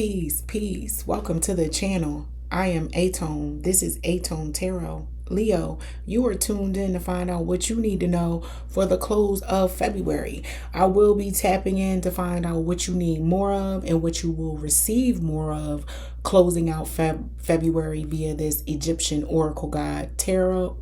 Peace, peace. Welcome to the channel. I am aTone. This is aTone Tarot. Leo, you are tuned in to find out what you need to know for the close of February. I will be tapping in to find out what you need more of and what you will receive more of closing out February via this Egyptian Oracle Guide Tarot.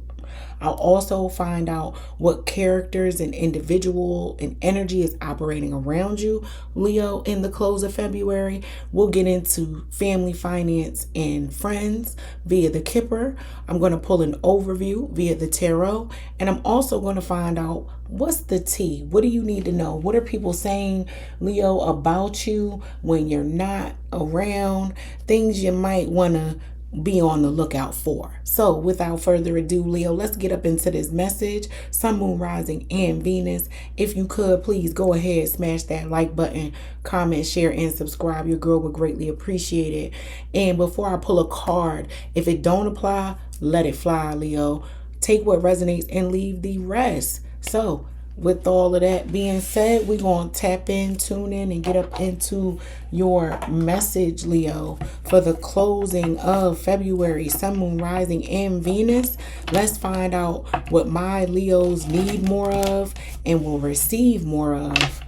I'll also find out what characters and individual and energy is operating around you, Leo, in the close of February. We'll get into family, finance, and friends via the Kipper. I'm going to pull an overview via the tarot. And I'm also going to find out what's the tea. What do you need to know? What are people saying, Leo, about you when you're not around? Things you might want to be on the lookout for. So without further ado, Leo, let's get up into this message. Sun, Moon, Rising, and Venus. If you could, please go ahead, smash that like button, comment, share, and subscribe. Your girl would greatly appreciate it. And before I pull a card, if it don't apply, let it fly, Leo. Take what resonates and leave the rest. So with all of that being said, we're going to tap in, tune in, and get up into your message, Leo, for the closing of February, Sun, Moon, Rising, and Venus. Let's find out what my Leos need more of and will receive more of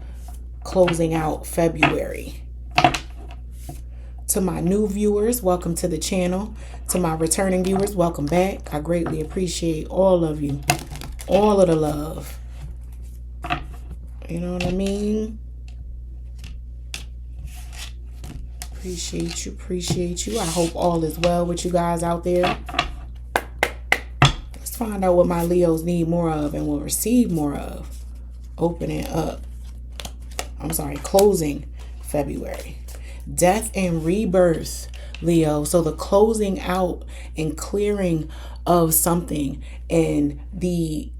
closing out February. To my new viewers, welcome to the channel. To my returning viewers, welcome back. I greatly appreciate all of you, all of the love. You know what I mean? Appreciate you, appreciate you. I hope all is well with you guys out there. Let's find out what my Leos need more of and will receive more of. Closing February. Death and rebirth, Leo. So the closing out and clearing of something and the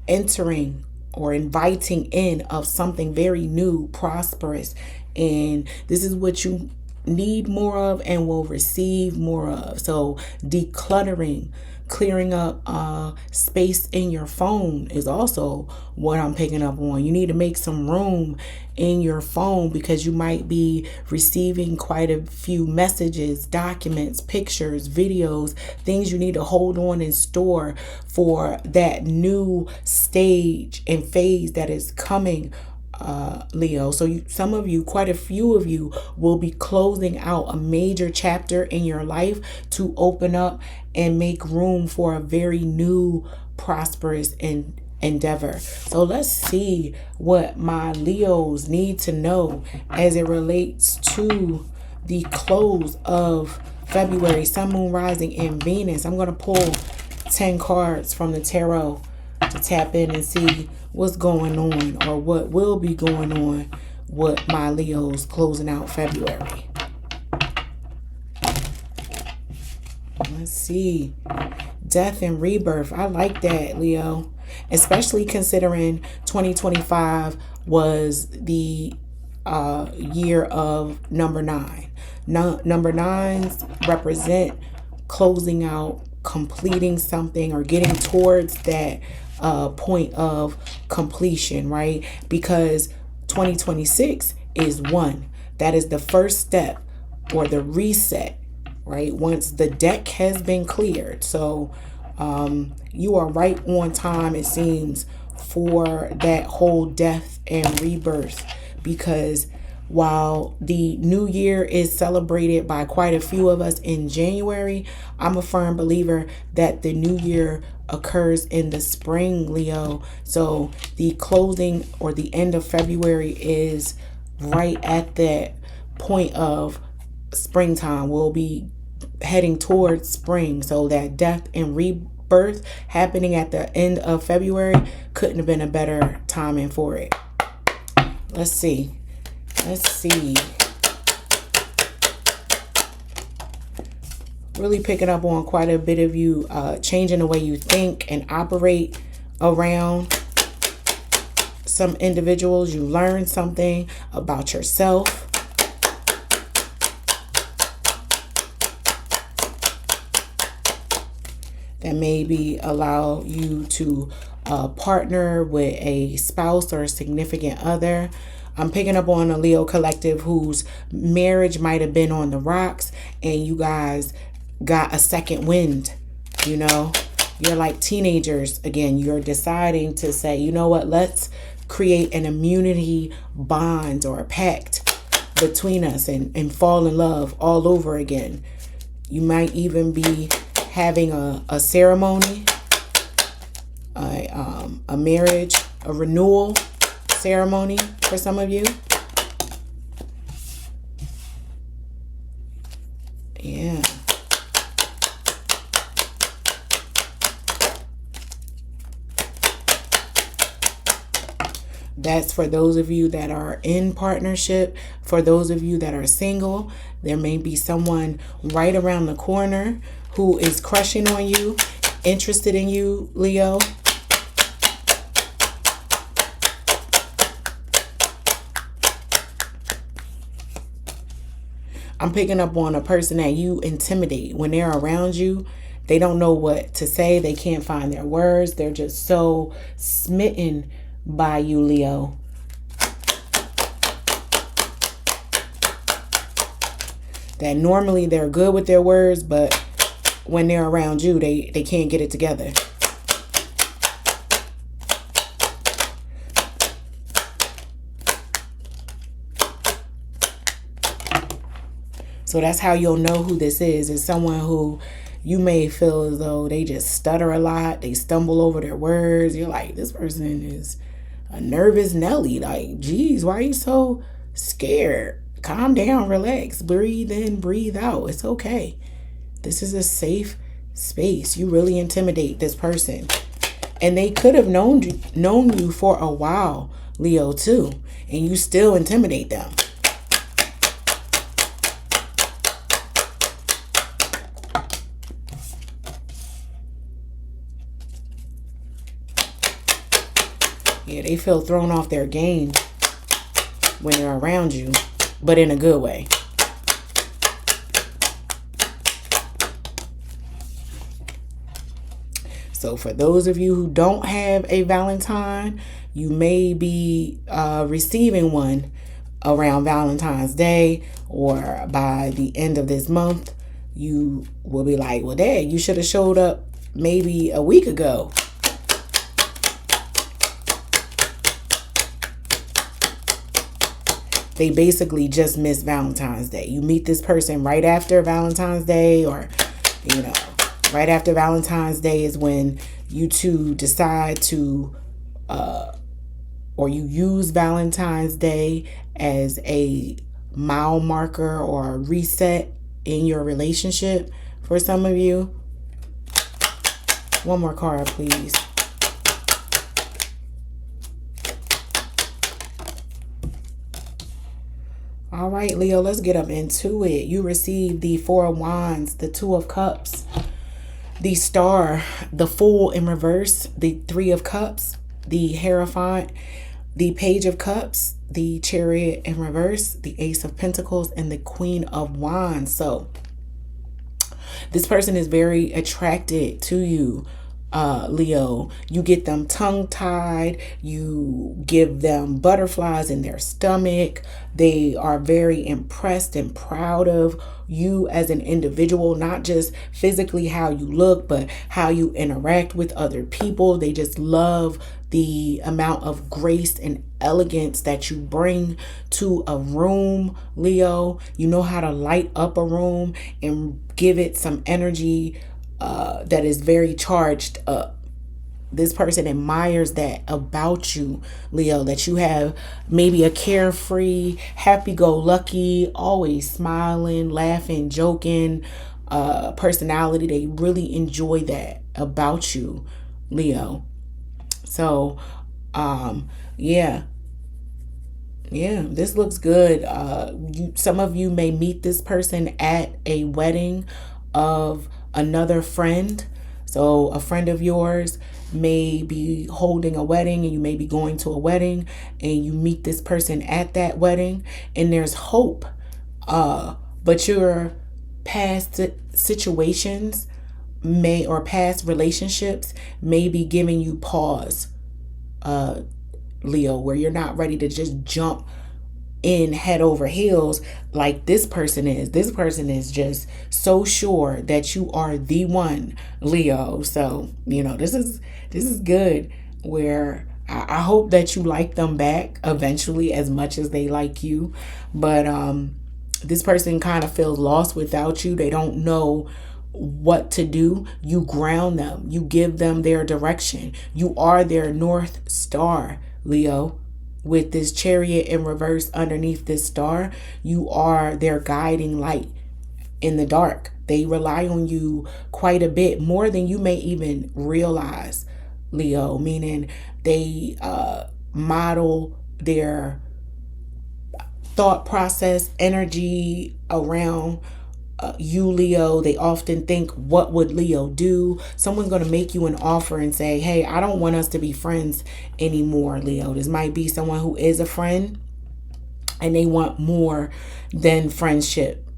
entering or inviting in of something very new, prosperous. And this is what you need more of and will receive more of. So decluttering, clearing up space in your phone is also what I'm picking up on. You need to make some room in your phone because you might be receiving quite a few messages, documents, pictures, videos, things you need to hold on and store for that new stage and phase that is coming, Leo. So some of you, quite a few of you, will be closing out a major chapter in your life to open up and make room for a very new, prosperous endeavor. So let's see what my Leos need to know as it relates to the close of February, Sun, Moon, Rising, and Venus. I'm going to pull 10 cards from the tarot to tap in and see what's going on or what will be going on with my Leos closing out February. Let's see. Death and rebirth. I like that, Leo. Especially considering 2025 was the year of number 9. Number 9s represent closing out, completing something, or getting towards that point of completion, right? Because 2026 is 1. That is the first step or the reset, right? Once the deck has been cleared. So you are right on time, it seems, for that whole death and rebirth, because while the new year is celebrated by quite a few of us in January, I'm a firm believer that the new year occurs in the spring, Leo. So the closing or the end of February is right at that point of springtime. We'll be heading towards spring. So that death and rebirth happening at the end of February couldn't have been a better timing for it. Let's see. Really picking up on quite a bit of you changing the way you think and operate around some individuals. You learn something about yourself. That maybe allow you to partner with a spouse or a significant other. I'm picking up on a Leo collective whose marriage might have been on the rocks and you guys got a second wind. You know, you're like teenagers again. You're deciding to say, you know what, let's create an immunity bond or a pact between us and fall in love all over again. You might even be having a ceremony, a marriage, a renewal ceremony for some of you. Yeah. That's for those of you that are in partnership. For those of you that are single, there may be someone right around the corner who is crushing on you, interested in you, Leo. I'm picking up on a person that you intimidate. When they're around you, they don't know what to say. They can't find their words. They're just so smitten by you, Leo. That normally they're good with their words, but when they're around you, they can't get it together. So that's how you'll know who this is. It's someone who you may feel as though they just stutter a lot. They stumble over their words. You're like, this person is a nervous Nelly. Like, geez, why are you so scared? Calm down, relax, breathe in, breathe out. It's okay. This is a safe space. You really intimidate this person. And they could have known you for a while, Leo, too. And you still intimidate them. Yeah, they feel thrown off their game when they're around you, but in a good way. So for those of you who don't have a Valentine, you may be receiving one around Valentine's Day or by the end of this month. You will be like, well, Dad, you should have showed up maybe a week ago. They basically just miss Valentine's Day. You meet this person right after Valentine's Day, or, you know, right after Valentine's Day is when you two decide to, or you use Valentine's Day as a mile marker or a reset in your relationship for some of you. One more card, please. All right, Leo, let's get up into it. You received the Four of Wands, the Two of Cups, the Star, the Fool in reverse, the Three of Cups, the Hierophant, the Page of Cups, the Chariot in reverse, the Ace of Pentacles, and the Queen of Wands. So this person is very attracted to you, Leo. You get them tongue-tied. You give them butterflies in their stomach. They are very impressed and proud of you as an individual, not just physically how you look, but how you interact with other people. They just love the amount of grace and elegance that you bring to a room, Leo. You know how to light up a room and give it some energy that is very charged up. This person admires that about you, Leo, that you have maybe a carefree, happy-go-lucky, always smiling, laughing, joking personality. They really enjoy that about you, Leo. So, yeah, this looks good. Some of you may meet this person at a wedding of another friend. So a friend of yours may be holding a wedding and you may be going to a wedding and you meet this person at that wedding and there's hope. But your past situations or past relationships may be giving you pause, Leo, where you're not ready to just jump in head over heels like this person is. This person is just so sure that you are the one, Leo. So, this is good, where I hope that you like them back eventually as much as they like you. But this person kind of feels lost without you. They don't know what to do. You ground them. You give them their direction. You are their North Star, Leo. With this Chariot in reverse underneath this star, you are their guiding light in the dark. They rely on you quite a bit, more than you may even realize, Leo, meaning they model their thought process, energy around you, Leo. They often think, what would Leo do? Someone's going to make you an offer and say, hey, I don't want us to be friends anymore, Leo. This might be someone who is a friend and they want more than friendship,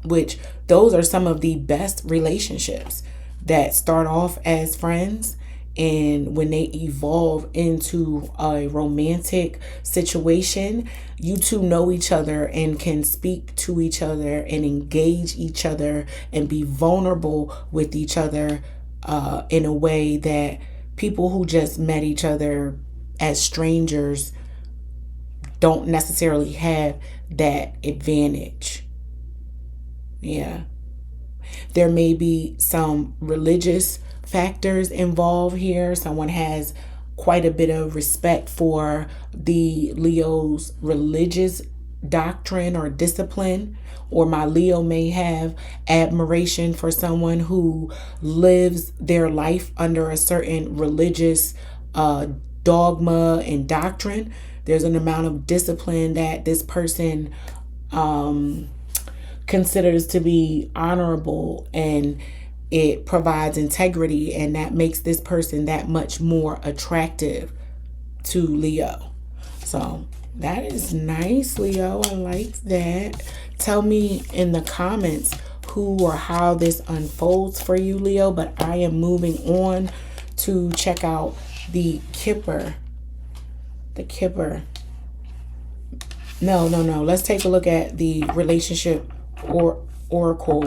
which those are some of the best relationships that start off as friends. And when they evolve into a romantic situation, you two know each other and can speak to each other and engage each other and be vulnerable with each other in a way that people who just met each other as strangers don't necessarily have that advantage. Yeah. There may be some religious factors involved here. Someone has quite a bit of respect for the Leo's religious doctrine or discipline, or my Leo may have admiration for someone who lives their life under a certain religious dogma and doctrine. There's an amount of discipline that this person considers to be honorable, and it provides integrity, and that makes this person that much more attractive to Leo. So that is nice, Leo. I like that. Tell me in the comments who or how this unfolds for you, Leo. But I am moving on to check out the Kipper. The Kipper. No. Let's take a look at the relationship or oracle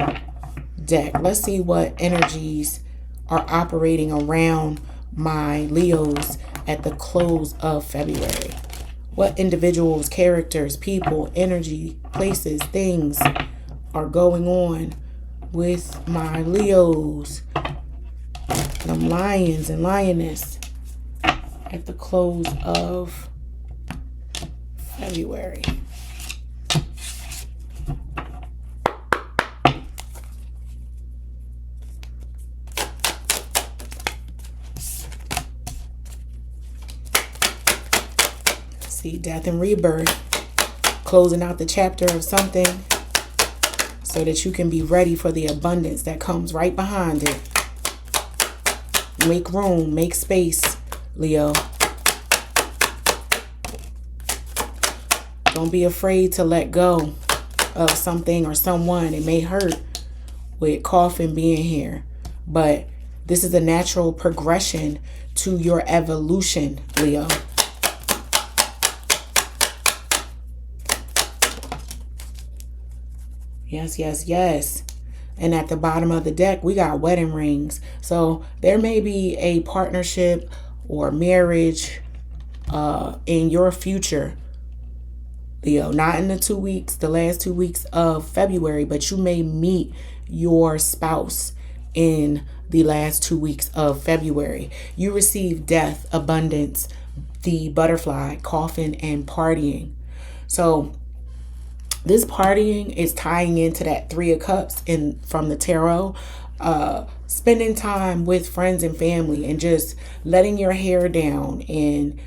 deck. Let's see what energies are operating around my Leos at the close of February. What individuals, characters, people, energy, places, things are going on with my Leos, them lions and lioness, at the close of February. See, death and rebirth, closing out the chapter of something so that you can be ready for the abundance that comes right behind it. Make room, make space, Leo. Don't be afraid to let go of something or someone. It may hurt with coffin being here, but this is a natural progression to your evolution, Leo. Yes. And at the bottom of the deck, we got wedding rings. So there may be a partnership or marriage in your future, Leo. Not in the last 2 weeks of February, but you may meet your spouse in the last 2 weeks of February. You receive death, abundance, the butterfly, coffin, and partying. So this partying is tying into that Three of Cups from the tarot. Spending time with friends and family and just letting your hair down and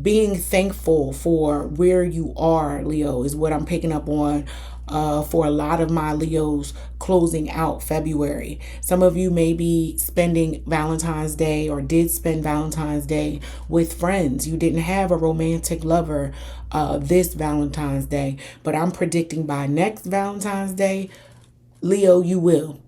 being thankful for where you are, Leo, is what I'm picking up on for a lot of my Leos closing out February. Some of you may be spending Valentine's Day or did spend Valentine's Day with friends. You didn't have a romantic lover this Valentine's Day, but I'm predicting by next Valentine's Day, Leo, you will.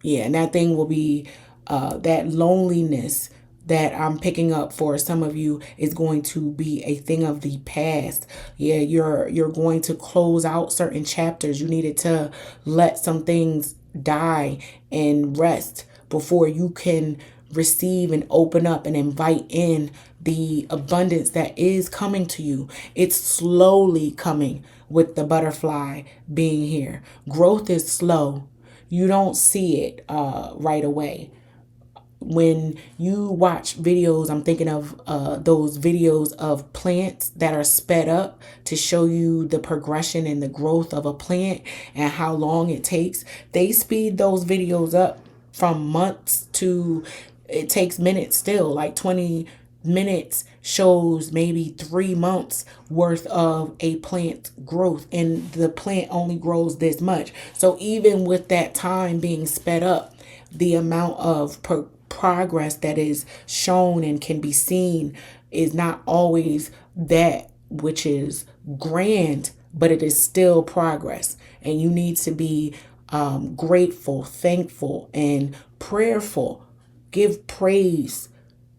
Yeah, and that thing will be that loneliness that I'm picking up for some of you is going to be a thing of the past. Yeah, you're going to close out certain chapters. You needed to let some things die and rest before you can receive and open up and invite in the abundance that is coming to you. It's slowly coming with the butterfly being here. Growth is slow. You don't see it right away. When you watch videos, I'm thinking of those videos of plants that are sped up to show you the progression and the growth of a plant and how long it takes. They speed those videos up from months to, it takes minutes still, like 20 minutes shows maybe 3 months worth of a plant growth, and the plant only grows this much. So even with that time being sped up, the amount of progress that is shown and can be seen is not always that which is grand, but it is still progress. And you need to be grateful, thankful, and prayerful. Give praise,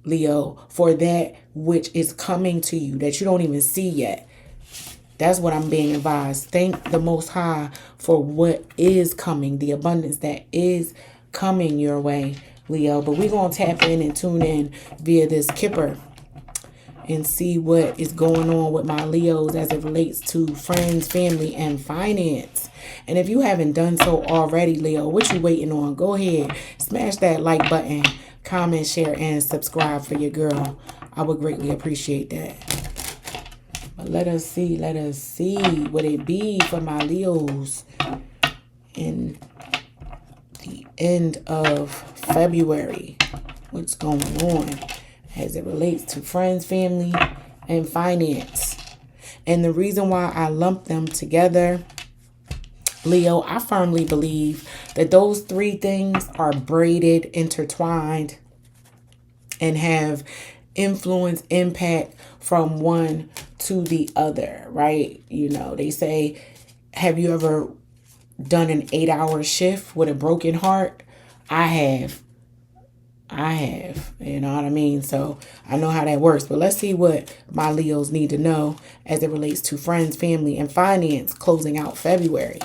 Leo, for that which is coming to you that you don't even see yet. That's what I'm being advised. Thank the Most High for what is coming, the abundance that is coming your way, Leo. But we're going to tap in and tune in via this Kipper and see what is going on with my Leos as it relates to friends, family, and finance. And if you haven't done so already, Leo, what you waiting on? Go ahead, smash that like button, comment, share, and subscribe for your girl. I would greatly appreciate that. But let us see what it be for my Leos in the end of February. What's going on as it relates to friends, family, and finance. And the reason why I lump them together, Leo, I firmly believe that those three things are braided, intertwined, and have influence, impact from one to the other, right? You know, they say, have you ever done an 8-hour shift with a broken heart? I have, you know what I mean? So I know how that works, but let's see what my Leos need to know as it relates to friends, family, and finance closing out February.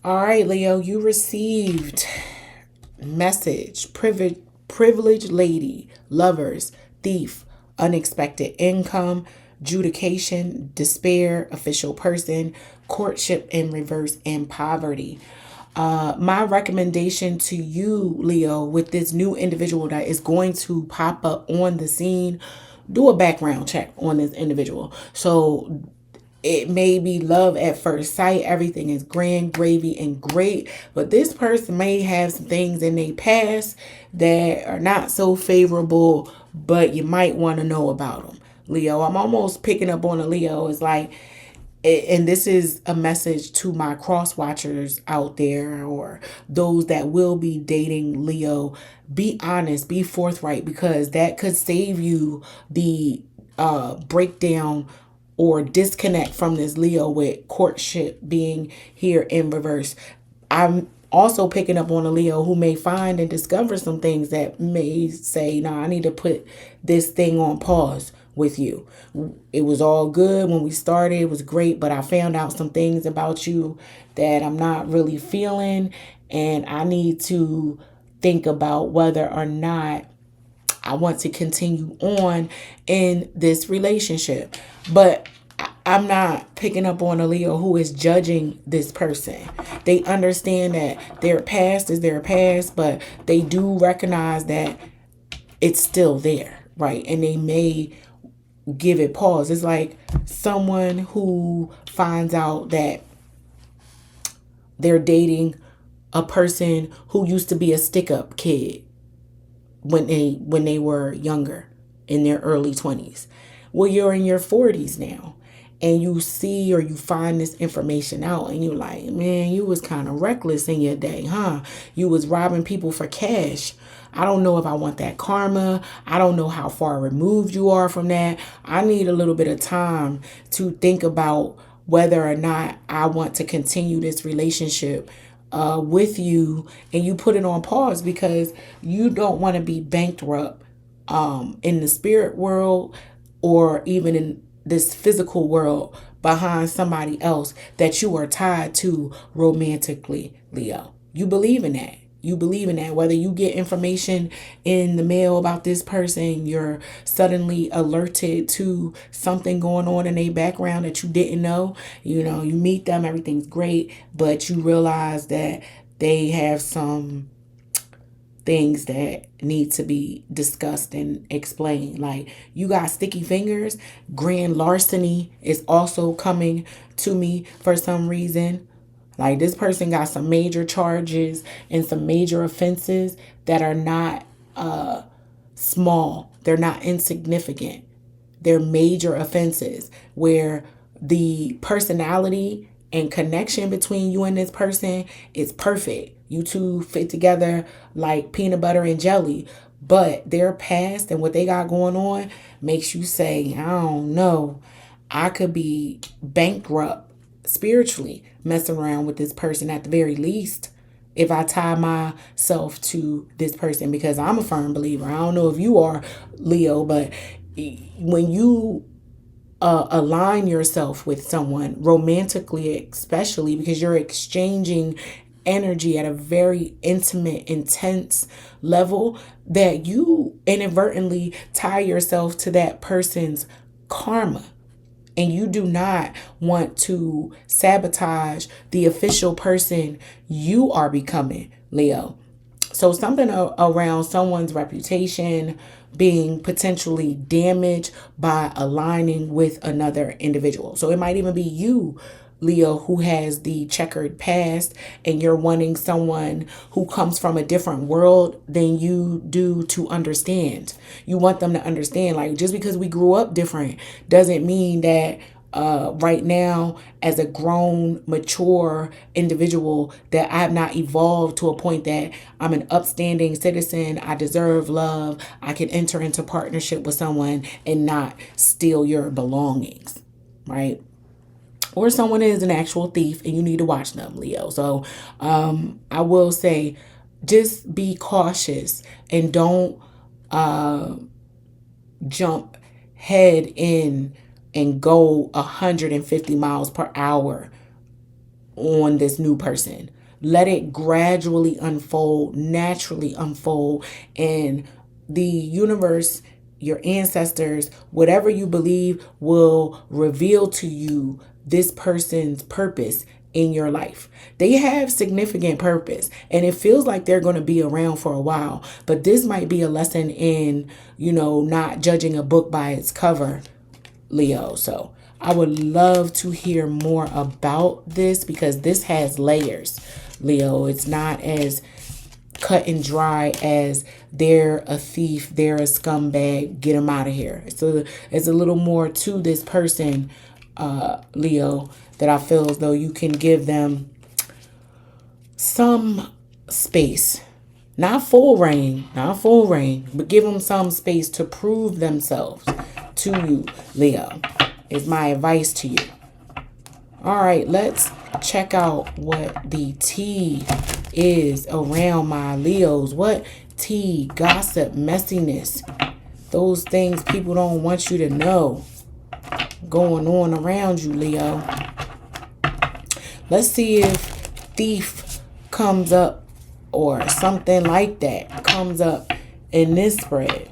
All right, Leo, you received message, privileged lady, lovers, thief, unexpected income, judication, despair, official person, courtship in reverse, and poverty. My recommendation to you, Leo, with this new individual that is going to pop up on the scene, do a background check on this individual. So it may be love at first sight. Everything is grand, gravy, and great. But this person may have some things in their past that are not so favorable, but you might want to know about them. Leo, I'm almost picking up on a Leo. It's like, and this is a message to my cross watchers out there or those that will be dating Leo. Be honest, be forthright, because that could save you the breakdown or disconnect from this Leo with courtship being here in reverse. I'm also picking up on a Leo who may find and discover some things that may say, nah, I need to put this thing on pause with you. It was all good when we started. It was great, but I found out some things about you that I'm not really feeling, and I need to think about whether or not I want to continue on in this relationship. But I'm not picking up on a Leo who is judging this person. They understand that their past is their past, but they do recognize that it's still there, right? And they may give it pause. It's like someone who finds out that they're dating a person who used to be a stick-up kid when they were younger, in their early 20s. Well, you're in your 40s now, and you see or you find this information out, and you're like, man, you was kind of reckless in your day, huh? You was robbing people for cash. I don't know if I want that karma. I don't know how far removed you are from that. I need a little bit of time to think about whether or not I want to continue this relationship with you, and you put it on pause because you don't want to be bankrupt in the spirit world or even in this physical world behind somebody else that you are tied to romantically, Leo. You believe in that. You believe in that. Whether you get information in the mail about this person, you're suddenly alerted to something going on in their background that you didn't know. You know, you meet them, everything's great, but you realize that they have some things that need to be discussed and explained. Like, you got sticky fingers. Grand larceny is also coming to me for some reason. Like, this person got some major charges and some major offenses that are not small. They're not insignificant. They're major offenses where the personality and connection between you and this person is perfect. You two fit together like peanut butter and jelly. But their past and what they got going on makes you say, I don't know, I could be bankrupt spiritually messing around with this person at the very least if I tie myself to this person, because I'm a firm believer. I don't know if you are, Leo, but when you align yourself with someone romantically, especially because you're exchanging energy at a very intimate, intense level, that you inadvertently tie yourself to that person's karma. And you do not want to sabotage the official person you are becoming, Leo. So something around someone's reputation being potentially damaged by aligning with another individual. So it might even be you, Leo, who has the checkered past, and you're wanting someone who comes from a different world than you do to understand. You want them to understand, like, just because we grew up different doesn't mean that right now, as a grown, mature individual, that I have not evolved to a point that I'm an upstanding citizen. I deserve love. I can enter into partnership with someone and not steal your belongings, right? Or someone is an actual thief and you need to watch them, Leo. So I will say, just be cautious and don't jump head in and go 150 miles per hour on this new person. Let it gradually unfold, naturally unfold, and the universe, your ancestors, whatever you believe, will reveal to you this person's purpose in your life. They have significant purpose, and it feels like they're going to be around for a while, but this might be a lesson in, not judging a book by its cover, Leo. So I would love to hear more about this, because this has layers, Leo. It's not as cut and dry as they're a thief, they're a scumbag, get them out of here. So it's a little more to this person, Leo, that I feel as though you can give them some space. Not full reign, but give them some space to prove themselves to you, Leo, is my advice to you. All right, let's check out what the tea is around my Leos. What tea, gossip, messiness, those things people don't want you to know going on around you, Leo. Let's see if thief comes up or something like that comes up in this spread,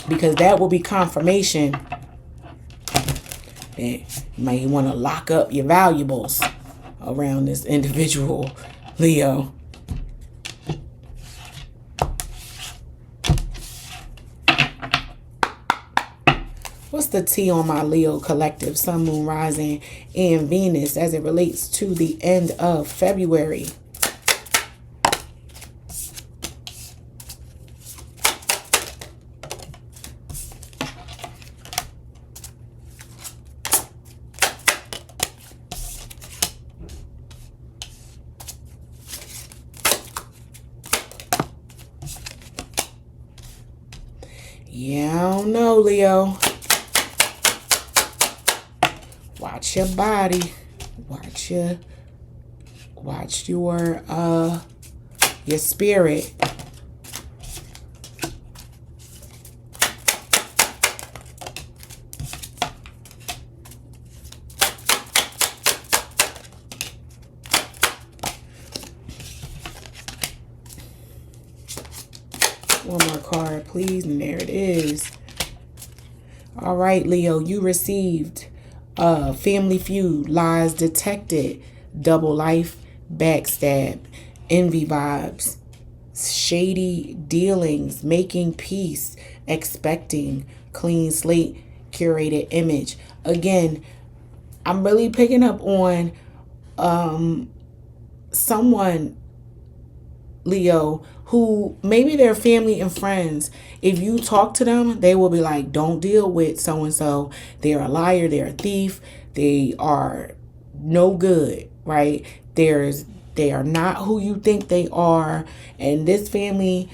because that will be confirmation that you might want to lock up your valuables around this individual, Leo. What's the T on my Leo collective, Sun, Moon, Rising, and Venus as it relates to the end of February? Yeah, I don't know, Leo. Watch your body. Watch your spirit. One more card, please. And there it is. All right, Leo, you received Family Feud, Lies Detected, Double Life, Backstab, Envy Vibes, Shady Dealings, Making Peace, Expecting, Clean Slate, Curated Image. Again, I'm really picking up on someone, Leo, who maybe they're family and friends. If you talk to them, they will be like, don't deal with so-and-so. They're a liar. They're a thief. They are no good, right? They are not who you think they are. And this family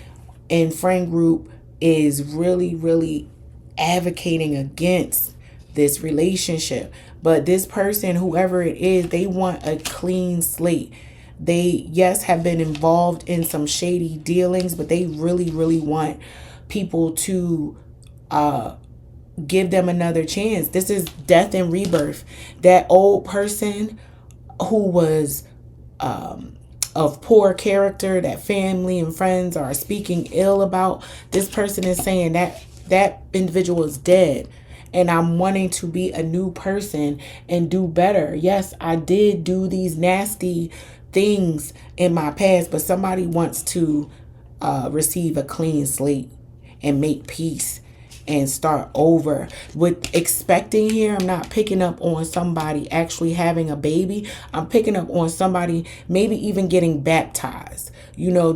and friend group is really, really advocating against this relationship. But this person, whoever it is, they want a clean slate. They, yes, have been involved in some shady dealings, but they really, really want people to give them another chance. This is death and rebirth. That old person who was of poor character, that family and friends are speaking ill about, this person is saying that that individual is dead. And I'm wanting to be a new person and do better. Yes, I did do these nasty things in my past, but somebody wants to receive a clean slate and make peace and start over. With expecting here, I'm not picking up on somebody actually having a baby. I'm picking up on somebody maybe even getting baptized. You know,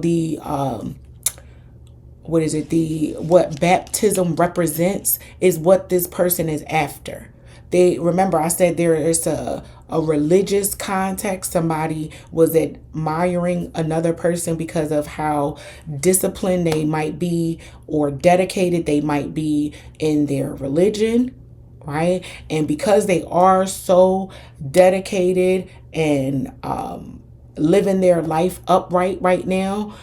what baptism represents is what this person is after. They remember I said there is a religious context. Somebody was admiring another person because of how disciplined they might be or dedicated they might be in their religion, right? And because they are so dedicated and living their life upright right now,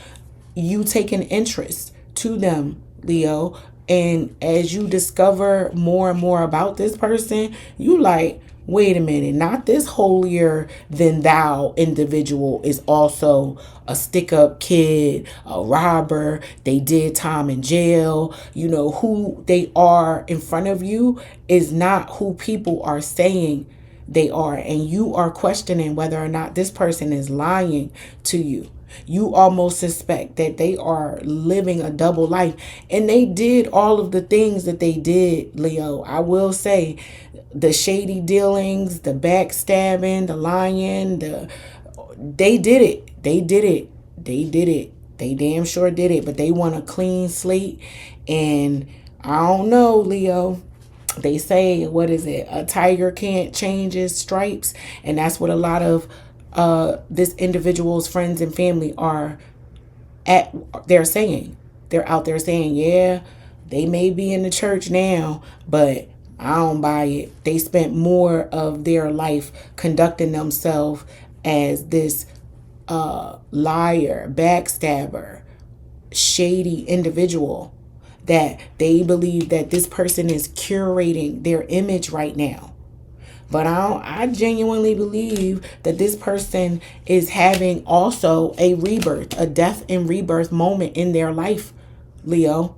you take an interest to them, Leo. And as you discover more and more about this person, you like, wait a minute, not this holier than thou individual is also a stick up kid, a robber. They did time in jail. You know, who they are in front of you is not who people are saying they are. And you are questioning whether or not this person is lying to you. You almost suspect that they are living a double life. And they did all of the things that they did, Leo. I will say the shady dealings, the backstabbing, the lying, they did it. They did it. They did it. They damn sure did it. But they want a clean slate. And I don't know, Leo. They say, what is it? A tiger can't change his stripes. And that's what a lot of this individual's friends and family they're saying. They're out there saying, yeah, they may be in the church now, but I don't buy it. They spent more of their life conducting themselves as this liar, backstabber, shady individual, that they believe that this person is curating their image right now. But I genuinely believe that this person is having also a rebirth, a death and rebirth moment in their life, Leo.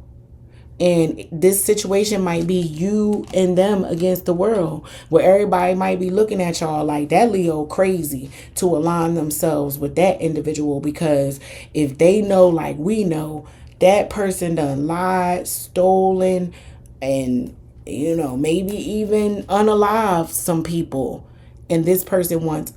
And this situation might be you and them against the world, where everybody might be looking at y'all like that Leo crazy to align themselves with that individual. Because if they know, like we know, that person done lied, stolen, and maybe even unalive some people. And this person wants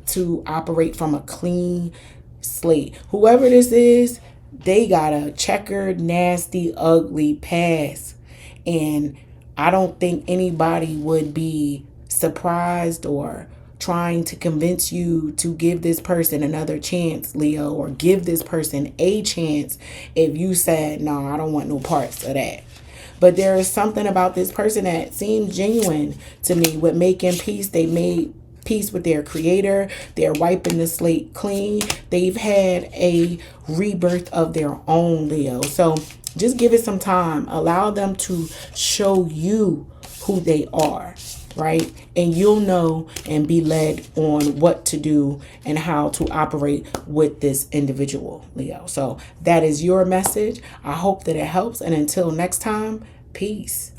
to operate from a clean slate. Whoever this is, they got a checkered, nasty, ugly past. And I don't think anybody would be surprised or trying to convince you to give this person another chance, Leo, or give this person a chance if you said, no, I don't want no parts of that. But there is something about this person that seems genuine to me with making peace. They made peace with their creator. They're wiping the slate clean. They've had a rebirth of their own, Leo. So just give it some time. Allow them to show you who they are, right? And you'll know and be led on what to do and how to operate with this individual, Leo. So that is your message. I hope that it helps. And until next time, peace.